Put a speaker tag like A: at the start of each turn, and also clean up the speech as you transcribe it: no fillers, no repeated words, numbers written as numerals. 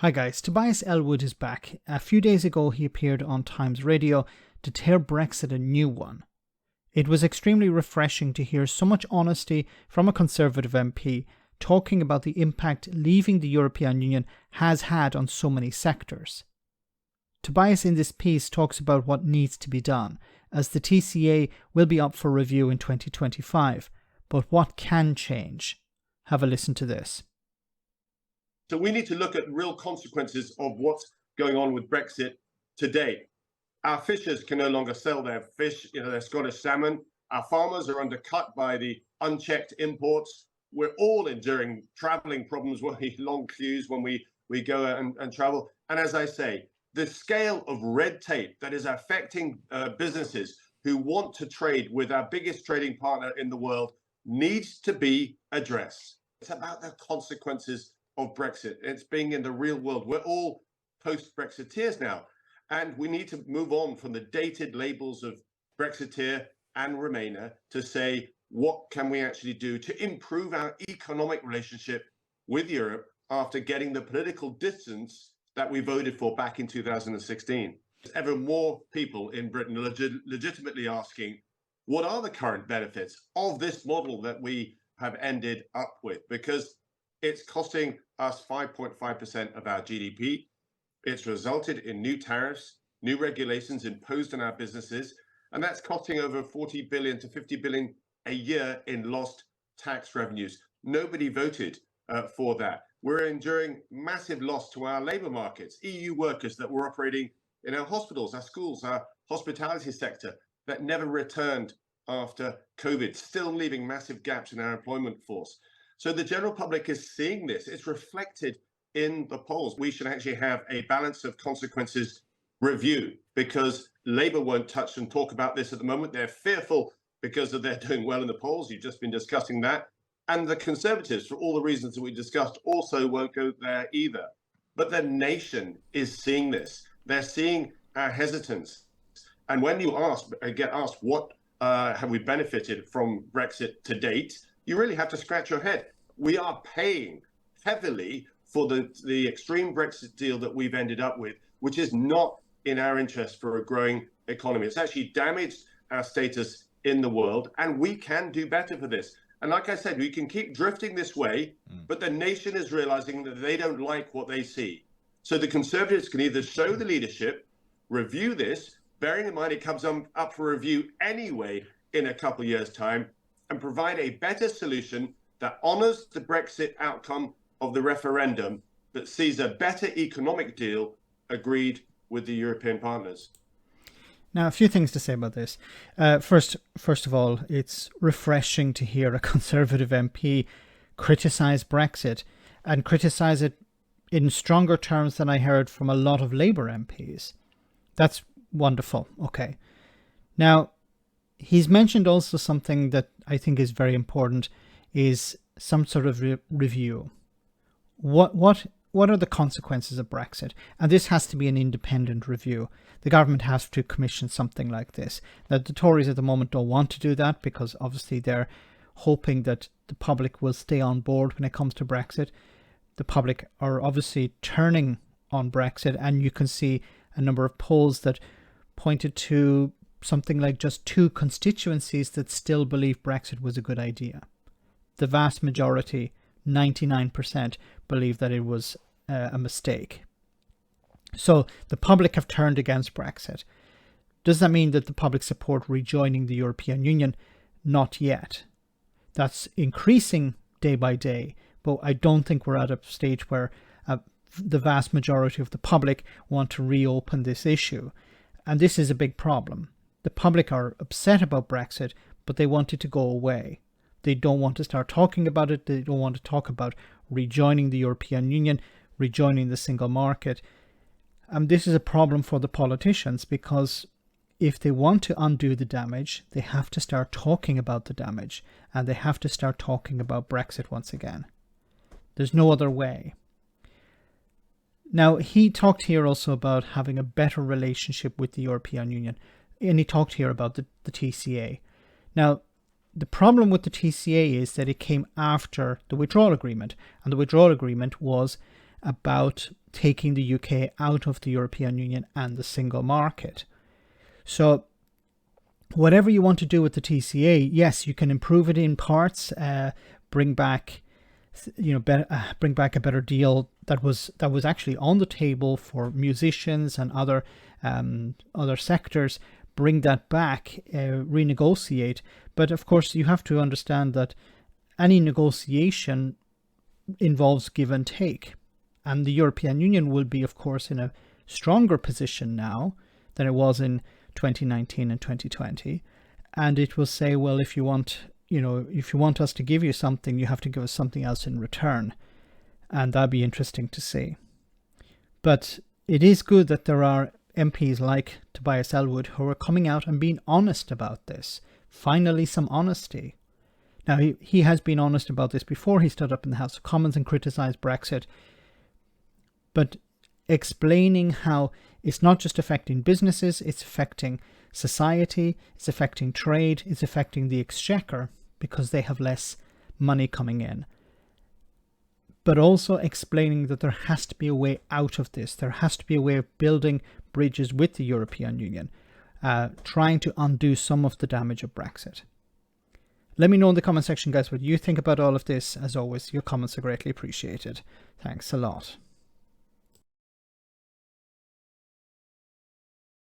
A: Hi guys, Tobias Ellwood is back. A few days ago he appeared on Times Radio to tear Brexit a new one. It was extremely refreshing to hear so much honesty from a Conservative MP talking about the impact leaving the European Union has had on so many sectors. Tobias in this piece talks about what needs to be done, as the TCA will be up for review in 2025, but what can change? Have a listen to this.
B: So we need to look at real consequences of what's going on with Brexit today. Our fishers can no longer sell their fish, their Scottish salmon. Our farmers are undercut by the unchecked imports. We're all enduring traveling problems, long queues when we go and travel. And as I say, the scale of red tape that is affecting businesses who want to trade with our biggest trading partner in the world needs to be addressed. It's about the consequences of Brexit. It's being in the real world. We're all post-Brexiteers now, and we need to move on from the dated labels of Brexiteer and Remainer to say, what can we actually do to improve our economic relationship with Europe after getting the political distance that we voted for back in 2016? Ever more people in Britain are legitimately asking, what are the current benefits of this model that we have ended up with? Because it's costing us 5.5% of our GDP. It's resulted in new tariffs, new regulations imposed on our businesses, and that's costing over 40 billion to 50 billion a year in lost tax revenues. Nobody voted for that. We're enduring massive loss to our labor markets, EU workers that were operating in our hospitals, our schools, our hospitality sector that never returned after COVID, still leaving massive gaps in our employment force. So the general public is seeing this. It's reflected in the polls. We should actually have a balance of consequences review, because Labour won't touch and talk about this at the moment. They're fearful because of they're doing well in the polls. You've just been discussing that. And the Conservatives, for all the reasons that we discussed, also won't go there either. But the nation is seeing this. They're seeing our hesitance. And when you get asked what have we benefited from Brexit to date, you really have to scratch your head. We are paying heavily for the extreme Brexit deal that we've ended up with, which is not in our interest for a growing economy. It's actually damaged our status in the world, and we can do better for this. And like I said, we can keep drifting this way, but the nation is realizing that they don't like what they see. So the Conservatives can either show the leadership, review this, bearing in mind it comes up for review anyway in a couple of years' time, and provide a better solution that honors the Brexit outcome of the referendum, that sees a better economic deal agreed with the European partners.
A: Now, a few things to say about this. First of all, it's refreshing to hear a Conservative MP criticise Brexit and criticise it in stronger terms than I heard from a lot of Labour MPs. That's wonderful. Okay. Now, he's mentioned also something that I think is very important, is some sort of review. What are the consequences of Brexit? And this has to be an independent review. The government has to commission something like this. Now, the Tories at the moment don't want to do that because obviously they're hoping that the public will stay on board when it comes to Brexit. The public are obviously turning on Brexit, and you can see a number of polls that pointed to something like just 2 constituencies that still believe Brexit was a good idea. The vast majority, 99%, believe that it was a mistake. So the public have turned against Brexit. Does that mean that the public support rejoining the European Union? Not yet. That's increasing day by day, but I don't think we're at a stage where the vast majority of the public want to reopen this issue. And this is a big problem. The public are upset about Brexit, but they want it to go away. They don't want to start talking about it. They don't want to talk about rejoining the European Union, rejoining the single market. And this is a problem for the politicians, because if they want to undo the damage, they have to start talking about the damage, and they have to start talking about Brexit once again. There's no other way. Now, he talked here also about having a better relationship with the European Union, and he talked here about the TCA. Now, the problem with the TCA is that it came after the withdrawal agreement, and the withdrawal agreement was about taking the UK out of the European Union and the single market. So whatever you want to do with the TCA, yes, you can improve it in parts, bring back a better deal that was actually on the table for musicians and other sectors. Bring that back, renegotiate. But of course, you have to understand that any negotiation involves give and take, and the European Union will be, of course, in a stronger position now than it was in 2019 and 2020, and it will say, well, if you want us to give you something, you have to give us something else in return, and that'd be interesting to see. But it is good that there are MPs like Tobias Ellwood who are coming out and being honest about this. Finally, some honesty. Now, he has been honest about this before. He stood up in the House of Commons and criticised Brexit, but explaining how it's not just affecting businesses, it's affecting society, it's affecting trade, it's affecting the exchequer because they have less money coming in. But also explaining that there has to be a way out of this. There has to be a way of building bridges with the European Union, trying to undo some of the damage of Brexit. Let me know in the comment section, guys, what you think about all of this. As always, your comments are greatly appreciated. Thanks a lot.